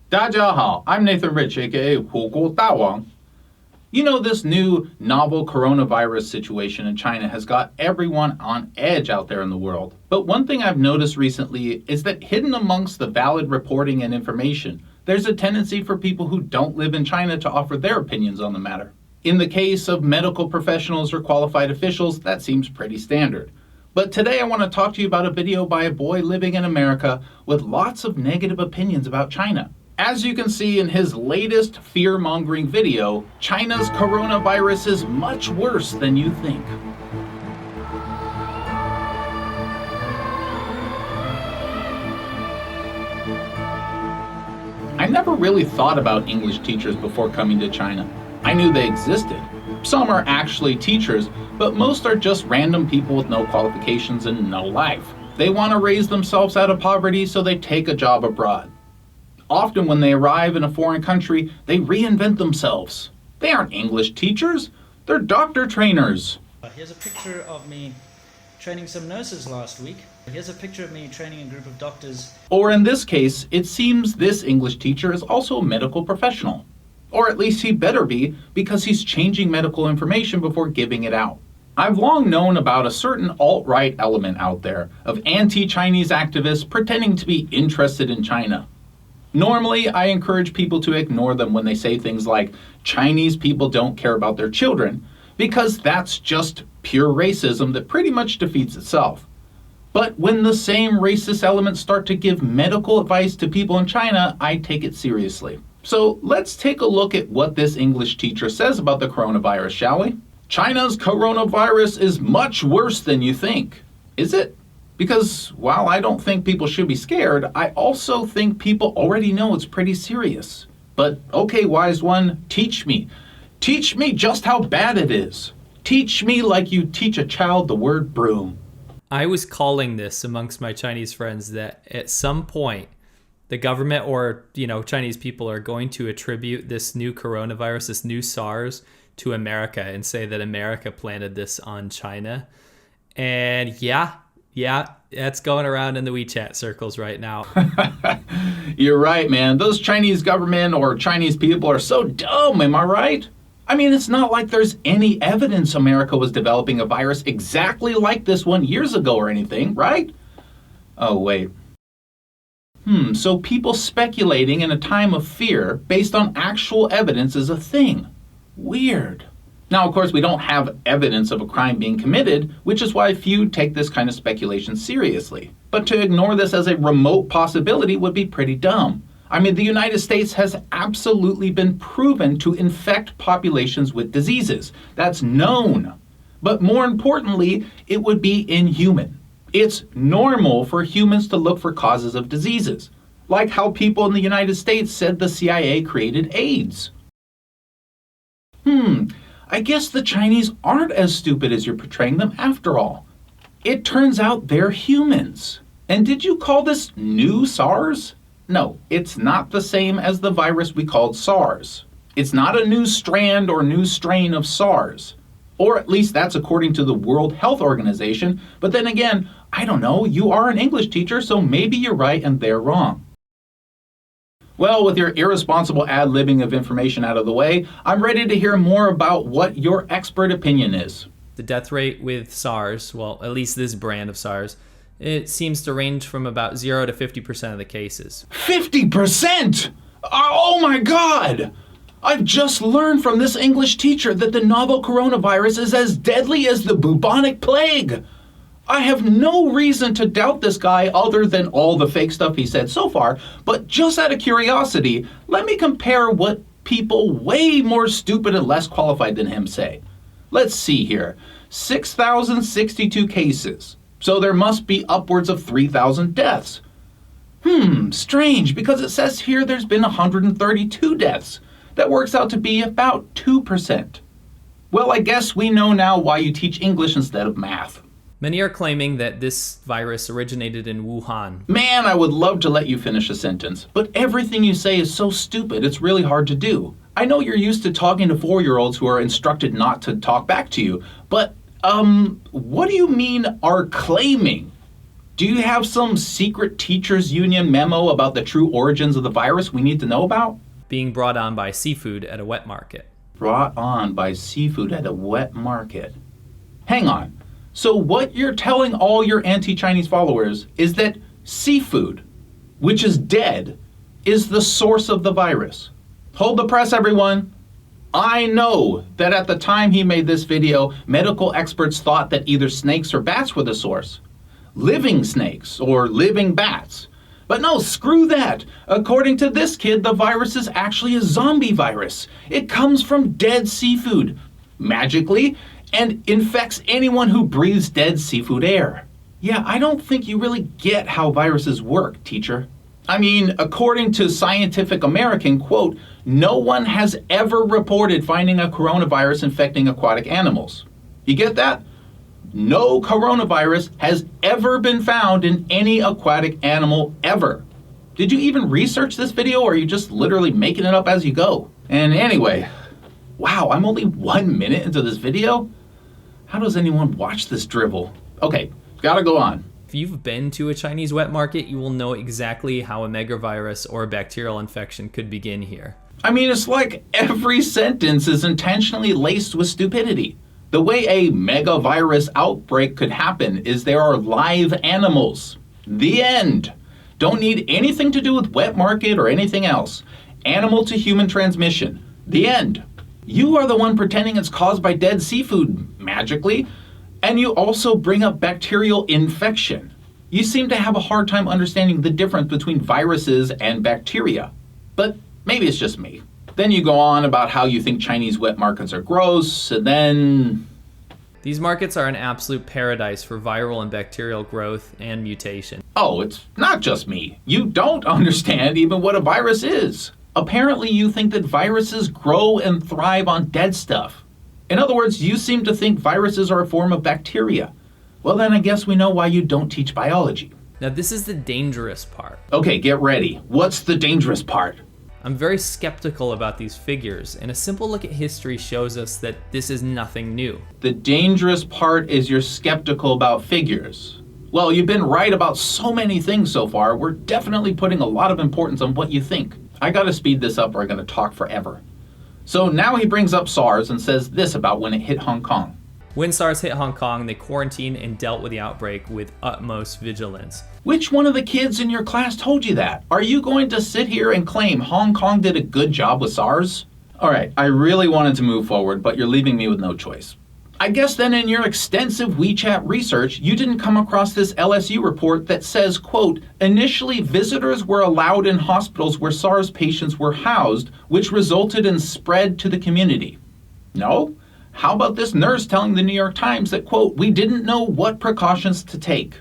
大家好, I'm Nathan Rich, aka 火锅大王. You know, this new novel coronavirus situation in China has got everyone on edge out there in the world. But one thing I've noticed recently is that hidden amongst the valid reporting and information, there's a tendency for people who don't live in China to offer their opinions on the matter. In the case of medical professionals or qualified officials, that seems pretty standard. But today I want to talk to you about a video by a boy living in America with lots of negative opinions about China. As you can see in his latest fear-mongering video, China's coronavirus is much worse than you think. I never really thought about English teachers before coming to China. I knew they existed. Some are actually teachers, but most are just random people with no qualifications and no life. They want to raise themselves out of poverty, so they take a job abroad. Often when they arrive in a foreign country, they reinvent themselves. They aren't English teachers, they're doctor trainers. Here's a picture of me training some nurses last week. Here's a picture of me training a group of doctors. Or in this case, it seems this English teacher is also a medical professional. Or at least he better be, because he's changing medical information before giving it out. I've long known about a certain alt-right element out there of anti-Chinese activists pretending to be interested in China. Normally, I encourage people to ignore them when they say things like, Chinese people don't care about their children, because that's just pure racism that pretty much defeats itself. But when the same racist elements start to give medical advice to people in China, I take it seriously. So let's take a look at what this English teacher says about the coronavirus, shall we? China's coronavirus is much worse than you think. Is it? Because while I don't think people should be scared, I also think people already know it's pretty serious. But okay, wise one, teach me. Teach me just how bad it is. Teach me like you teach a child the word broom. I was calling this amongst my Chinese friends that at some point the government or, Chinese people are going to attribute this new coronavirus, this new SARS, to America and say that America planted this on China. And yeah, that's going around in the WeChat circles right now. You're right, man. Those Chinese government or Chinese people are so dumb, am I right? I mean, it's not like there's any evidence America was developing a virus exactly like this one years ago or anything, right? Oh, wait. So people speculating in a time of fear based on actual evidence is a thing. Weird. Now, of course, we don't have evidence of a crime being committed, which is why few take this kind of speculation seriously. But to ignore this as a remote possibility would be pretty dumb. I mean, the United States has absolutely been proven to infect populations with diseases. That's known. But more importantly, it would be inhuman. It's normal for humans to look for causes of diseases, like how people in the United States said the CIA created AIDS. I guess the Chinese aren't as stupid as you're portraying them after all. It turns out they're humans. And did you call this new SARS? No, it's not the same as the virus we called SARS. It's not a new strand or new strain of SARS. Or at least that's according to the World Health Organization. But then again, I don't know, you are an English teacher, so maybe you're right and they're wrong. Well, with your irresponsible ad-libbing of information out of the way, I'm ready to hear more about what your expert opinion is. The death rate with SARS, well, at least this brand of SARS, it seems to range from about 0 to 50% of the cases. 50%? Oh my God! I've just learned from this English teacher that the novel coronavirus is as deadly as the bubonic plague. I have no reason to doubt this guy other than all the fake stuff he said so far, but just out of curiosity, let me compare what people way more stupid and less qualified than him say. Let's see here. 6,062 cases. So there must be upwards of 3,000 deaths. Strange, because it says here there's been 132 deaths. That works out to be about 2%. Well, I guess we know now why you teach English instead of math. Many are claiming that this virus originated in Wuhan. Man, I would love to let you finish a sentence, but everything you say is so stupid it's really hard to do. I know you're used to talking to 4-year-olds who are instructed not to talk back to you, but what do you mean are claiming? Do you have some secret teachers union memo about the true origins of the virus we need to know about? Being brought on by seafood at a wet market. Brought on by seafood at a wet market. Hang on. So what you're telling all your anti-Chinese followers is that seafood, which is dead, is the source of the virus. Hold the press, everyone. I know that at the time he made this video, medical experts thought that either snakes or bats were the source. Living snakes or living bats. But no, screw that. According to this kid, the virus is actually a zombie virus. It comes from dead seafood, magically, and infects anyone who breathes dead seafood air. Yeah, I don't think you really get how viruses work, teacher. I mean, according to Scientific American, quote, no one has ever reported finding a coronavirus infecting aquatic animals. You get that? No coronavirus has ever been found in any aquatic animal ever. Did you even research this video, or are you just literally making it up as you go? And anyway, wow, I'm only 1 minute into this video? How does anyone watch this drivel? Okay, gotta go on. If you've been to a Chinese wet market, you will know exactly how a megavirus or a bacterial infection could begin here. I mean, it's like every sentence is intentionally laced with stupidity. The way a megavirus outbreak could happen is there are live animals. The end. Don't need anything to do with wet market or anything else. Animal to human transmission. The end. You are the one pretending it's caused by dead seafood, magically, and you also bring up bacterial infection. You seem to have a hard time understanding the difference between viruses and bacteria. But maybe it's just me. Then you go on about how you think Chinese wet markets are gross, and then... These markets are an absolute paradise for viral and bacterial growth and mutation. Oh, it's not just me. You don't understand even what a virus is. Apparently you think that viruses grow and thrive on dead stuff. In other words, you seem to think viruses are a form of bacteria. Well, then I guess we know why you don't teach biology. Now this is the dangerous part. Okay, get ready. What's the dangerous part? I'm very skeptical about these figures, and a simple look at history shows us that this is nothing new. The dangerous part is you're skeptical about figures. Well, you've been right about so many things so far. We're definitely putting a lot of importance on what you think. I gotta speed this up or I'm gonna talk forever. So now he brings up SARS and says this about when it hit Hong Kong. When SARS hit Hong Kong, they quarantined and dealt with the outbreak with utmost vigilance. Which one of the kids in your class told you that? Are you going to sit here and claim Hong Kong did a good job with SARS? All right, I really wanted to move forward, but you're leaving me with no choice. I guess then in your extensive WeChat research, you didn't come across this LSU report that says, quote, initially visitors were allowed in hospitals where SARS patients were housed, which resulted in spread to the community. No? How about this nurse telling the New York Times that, quote, we didn't know what precautions to take?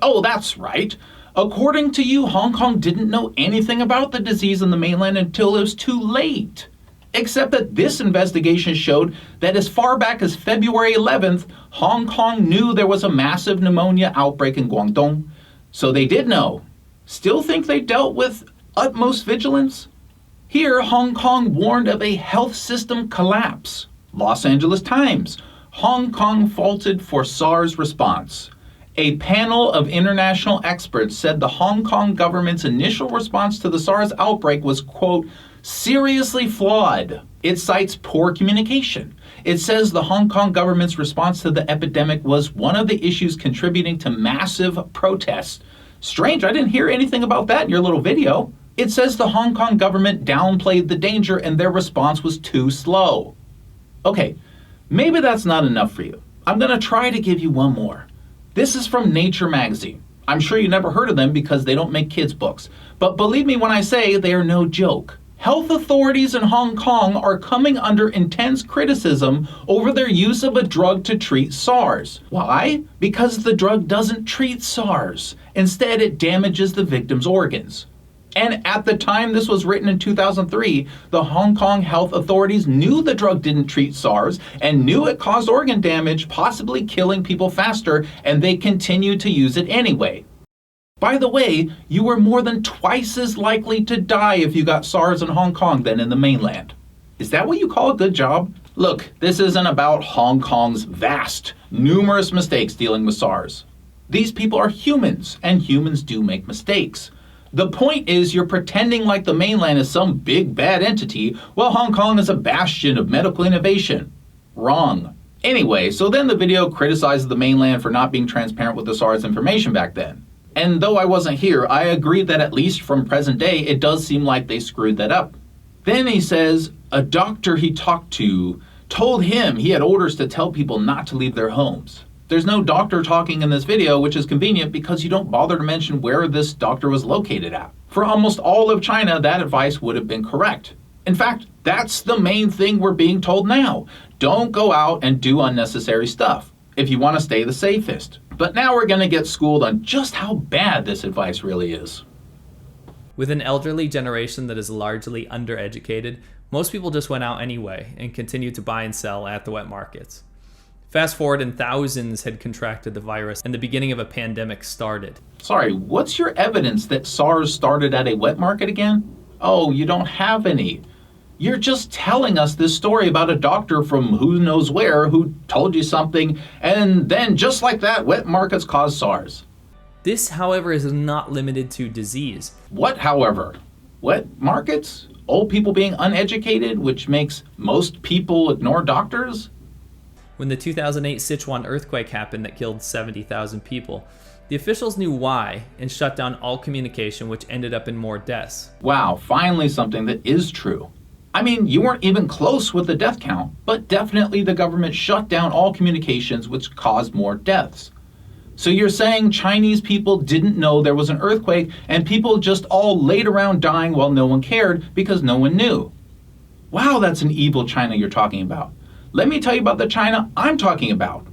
Oh, that's right. According to you, Hong Kong didn't know anything about the disease in the mainland until it was too late. Except that this investigation showed that as far back as February 11th, Hong Kong knew there was a massive pneumonia outbreak in Guangdong. So they did know. Still think they dealt with utmost vigilance? Here, Hong Kong warned of a health system collapse. Los Angeles Times, Hong Kong faulted for SARS response. A panel of international experts said the Hong Kong government's initial response to the SARS outbreak was, quote, seriously flawed. It cites poor communication. It says the Hong Kong government's response to the epidemic was one of the issues contributing to massive protests. Strange, I didn't hear anything about that in your little video. It says the Hong Kong government downplayed the danger and their response was too slow. Okay, maybe that's not enough for you. I'm gonna try to give you one more. This is from Nature magazine. I'm sure you never heard of them because they don't make kids' books. But believe me when I say they are no joke. Health authorities in Hong Kong are coming under intense criticism over their use of a drug to treat SARS. Why? Because the drug doesn't treat SARS. Instead, it damages the victim's organs. And at the time this was written in 2003, the Hong Kong health authorities knew the drug didn't treat SARS and knew it caused organ damage, possibly killing people faster, and they continued to use it anyway. By the way, you were more than twice as likely to die if you got SARS in Hong Kong than in the mainland. Is that what you call a good job? Look, this isn't about Hong Kong's numerous mistakes dealing with SARS. These people are humans, and humans do make mistakes. The point is you're pretending like the mainland is some big bad entity while Hong Kong is a bastion of medical innovation. Wrong. Anyway, so then the video criticizes the mainland for not being transparent with the SARS information back then. And though I wasn't here, I agree that at least from present day, it does seem like they screwed that up. Then he says a doctor he talked to told him he had orders to tell people not to leave their homes. There's no doctor talking in this video, which is convenient because you don't bother to mention where this doctor was located at. For almost all of China, that advice would have been correct. In fact, that's the main thing we're being told now. Don't go out and do unnecessary stuff if you want to stay the safest. But now we're going to get schooled on just how bad this advice really is. With an elderly generation that is largely undereducated, most people just went out anyway and continued to buy and sell at the wet markets. Fast forward and thousands had contracted the virus and the beginning of a pandemic started. Sorry, what's your evidence that SARS started at a wet market again? Oh, you don't have any. You're just telling us this story about a doctor from who knows where who told you something, and then just like that, wet markets caused SARS. This, however, is not limited to disease. What, however? Wet markets? Old people being uneducated, which makes most people ignore doctors? When the 2008 Sichuan earthquake happened that killed 70,000 people, the officials knew why and shut down all communication, which ended up in more deaths. Wow, finally something that is true. I mean, you weren't even close with the death count, but definitely the government shut down all communications, which caused more deaths. So you're saying Chinese people didn't know there was an earthquake and people just all laid around dying while no one cared because no one knew. Wow, that's an evil China you're talking about. Let me tell you about the China I'm talking about.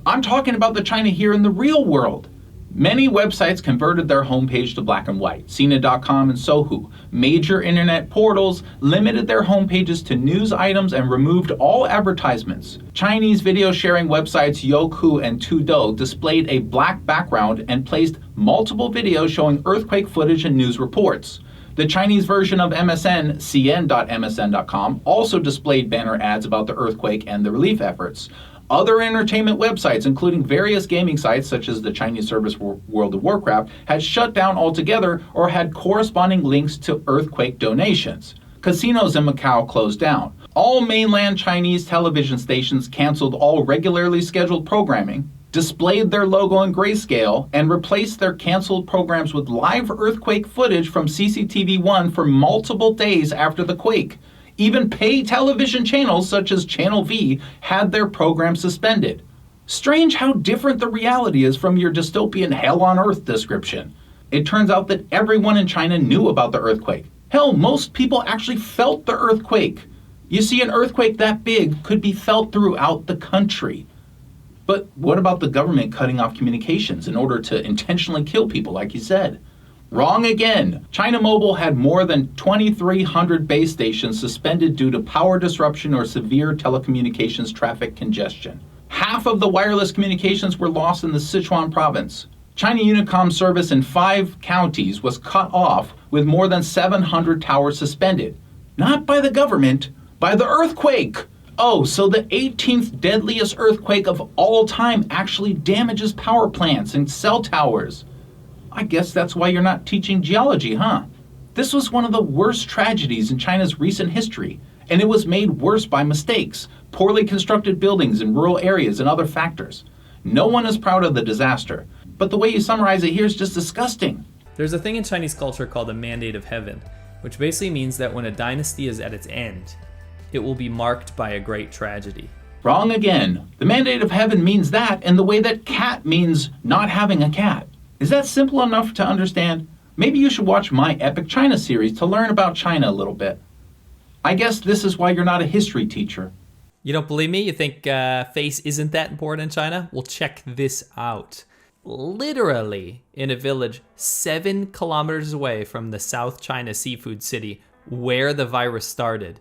I'm talking about the China here in the real world. Many websites converted their homepage to black and white. Sina.com and Sohu. Major internet portals limited their homepages to news items and removed all advertisements. Chinese video sharing websites Youku and Tudou displayed a black background and placed multiple videos showing earthquake footage and news reports. The Chinese version of MSN, cn.msn.com, also displayed banner ads about the earthquake and the relief efforts. Other entertainment websites, including various gaming sites such as the Chinese service World of Warcraft, had shut down altogether or had corresponding links to earthquake donations. Casinos in Macau closed down. All mainland Chinese television stations canceled all regularly scheduled programming, displayed their logo in grayscale, and replaced their canceled programs with live earthquake footage from CCTV1 for multiple days after the quake. Even pay television channels such as Channel V had their programs suspended. Strange how different the reality is from your dystopian hell on earth description. It turns out that everyone in China knew about the earthquake. Hell, most people actually felt the earthquake. You see, an earthquake that big could be felt throughout the country. But what about the government cutting off communications in order to intentionally kill people, like you said? Wrong again. China Mobile had more than 2,300 base stations suspended due to power disruption or severe telecommunications traffic congestion. Half of the wireless communications were lost in the Sichuan province. China Unicom service in 5 counties was cut off with more than 700 towers suspended. Not by the government, by the earthquake. Oh, so the 18th deadliest earthquake of all time actually damages power plants and cell towers. I guess that's why you're not teaching geology, huh? This was one of the worst tragedies in China's recent history, and it was made worse by mistakes, poorly constructed buildings in rural areas, and other factors. No one is proud of the disaster, but the way you summarize it here is just disgusting. There's a thing in Chinese culture called a mandate of heaven, which basically means that when a dynasty is at its end, it will be marked by a great tragedy. Wrong again. The mandate of heaven means that in the way that cat means not having a cat. Is that simple enough to understand? Maybe you should watch my Epic China series to learn about China a little bit. I guess this is why you're not a history teacher. You don't believe me? You think face isn't that important in China? Well, check this out. Literally, in a village 7 kilometers away from the South China seafood city where the virus started,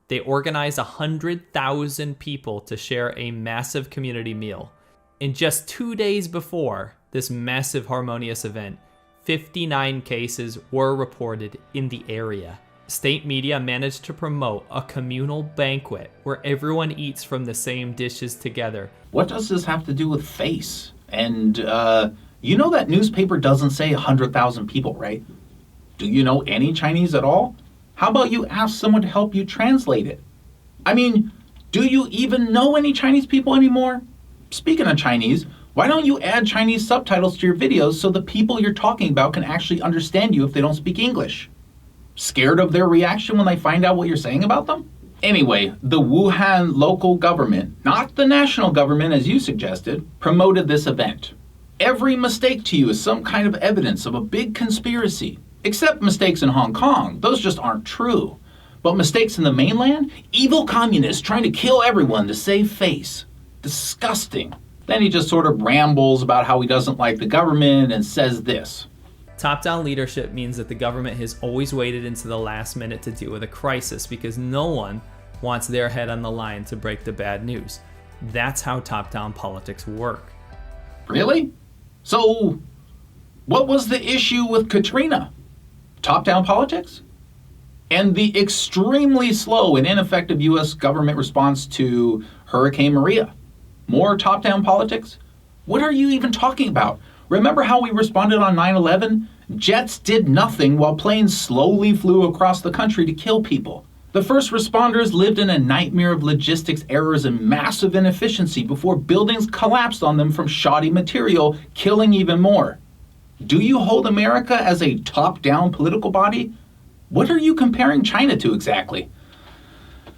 they organized 100,000 people to share a massive community meal. And just 2 days before this massive harmonious event, 59 cases were reported in the area. State media managed to promote a communal banquet where everyone eats from the same dishes together. What does this have to do with face? And, you know that newspaper doesn't say 100,000 people, right? Do you know any Chinese at all? How about you ask someone to help you translate it? I mean, do you even know any Chinese people anymore? Speaking of Chinese, why don't you add Chinese subtitles to your videos so the people you're talking about can actually understand you if they don't speak English? Scared of their reaction when they find out what you're saying about them? Anyway, the Wuhan local government, not the national government as you suggested, promoted this event. Every mistake to you is some kind of evidence of a big conspiracy. Except mistakes in Hong Kong. Those just aren't true. But mistakes in the mainland? Evil communists trying to kill everyone to save face. Disgusting. Then he just sort of rambles about how he doesn't like the government and says this. Top-down leadership means that the government has always waited until the last minute to deal with a crisis because no one wants their head on the line to break the bad news. That's how top-down politics work. Really? So, what was the issue with Katrina? Top-down politics? And the extremely slow and ineffective U.S. government response to Hurricane Maria? More top-down politics? What are you even talking about? Remember how we responded on 9/11? Jets did nothing while planes slowly flew across the country to kill people. The first responders lived in a nightmare of logistics errors and massive inefficiency before buildings collapsed on them from shoddy material, killing even more. Do you hold America as a top-down political body? What are you comparing China to exactly?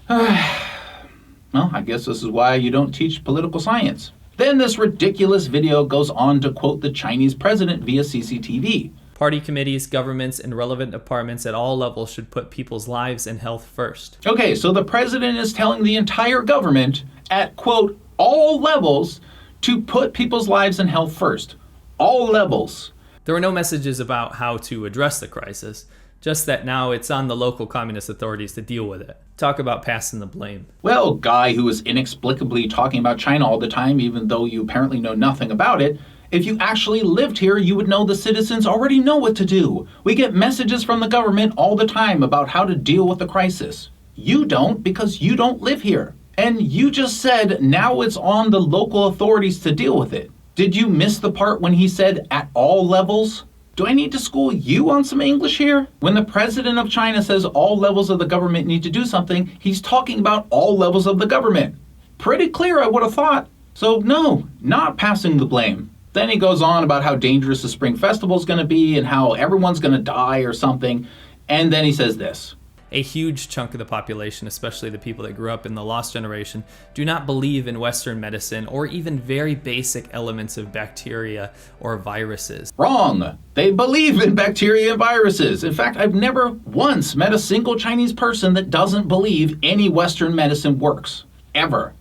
Well, I guess this is why you don't teach political science. Then this ridiculous video goes on to quote the Chinese president via CCTV. Party committees, governments, and relevant departments at all levels should put people's lives and health first. Okay, so the president is telling the entire government at, quote, all levels to put people's lives and health first. All levels. There were no messages about how to address the crisis, just that now it's on the local communist authorities to deal with it. Talk about passing the blame. Well, guy who is inexplicably talking about China all the time, even though you apparently know nothing about it, if you actually lived here, you would know the citizens already know what to do. We get messages from the government all the time about how to deal with the crisis. You don't because you don't live here. And you just said now it's on the local authorities to deal with it. Did you miss the part when he said at all levels? Do I need to school you on some English here? When the president of China says all levels of the government need to do something, he's talking about all levels of the government. Pretty clear, I would have thought. So no, not passing the blame. Then he goes on about how dangerous the Spring Festival is going to be and how everyone's going to die or something. And then he says this. A huge chunk of the population, especially the people that grew up in the lost generation, do not believe in Western medicine or even very basic elements of bacteria or viruses. Wrong. They believe in bacteria and viruses. In fact, I've never once met a single Chinese person that doesn't believe any Western medicine works. Ever.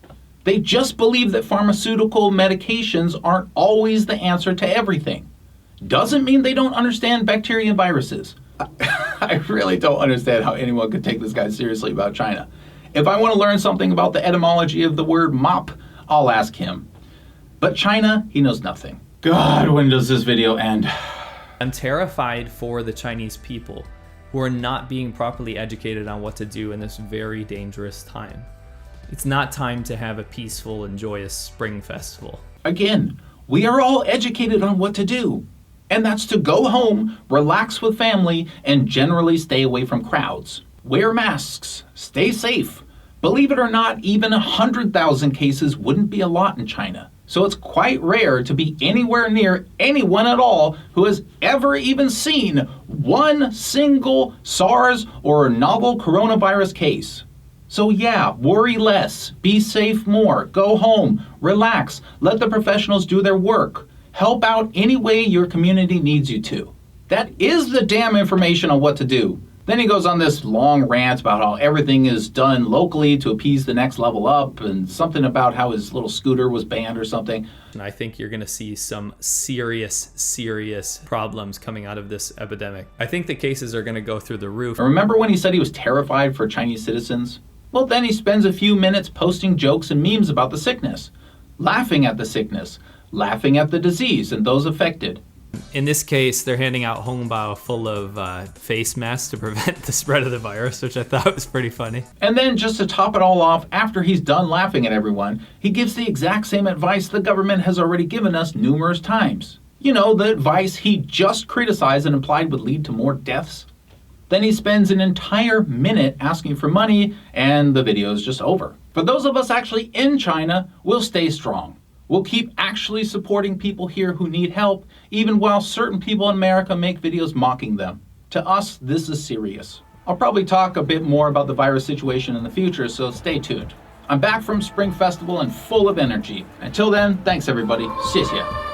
They just believe that pharmaceutical medications aren't always the answer to everything. Doesn't mean they don't understand bacteria and viruses. I really don't understand how anyone could take this guy seriously about China. If I want to learn something about the etymology of the word mop, I'll ask him. But China, he knows nothing. God, when does this video end? I'm terrified for the Chinese people who are not being properly educated on what to do in this very dangerous time. It's not time to have a peaceful and joyous spring festival. Again, we are all educated on what to do. And that's to go home, relax with family, and generally stay away from crowds. Wear masks. Stay safe. Believe it or not, even 100,000 cases wouldn't be a lot in China. So it's quite rare to be anywhere near anyone at all who has ever even seen one single SARS or novel coronavirus case. So yeah, worry less, be safe more, go home, relax, let the professionals do their work. Help out any way your community needs you to. That is the damn information on what to do. Then he goes on this long rant about how everything is done locally to appease the next level up and something about how his little scooter was banned or something. And I think you're going to see some serious problems coming out of this epidemic. I think the cases are going to go through the roof. Remember when he said he was terrified for Chinese citizens? Well, then he spends a few minutes posting jokes and memes about the sickness, laughing at the sickness, laughing at the disease and those affected. In this case, they're handing out hongbao full of face masks to prevent the spread of the virus, which I thought was pretty funny. And then, just to top it all off, after he's done laughing at everyone, he gives the exact same advice the government has already given us numerous times. You know, the advice he just criticized and implied would lead to more deaths. Then he spends an entire minute asking for money, and the video is just over. For those of us actually in China, we'll stay strong. We'll keep actually supporting people here who need help, even while certain people in America make videos mocking them. To us, this is serious. I'll probably talk a bit more about the virus situation in the future, so stay tuned. I'm back from Spring Festival and full of energy. Until then, thanks everybody. 谢谢.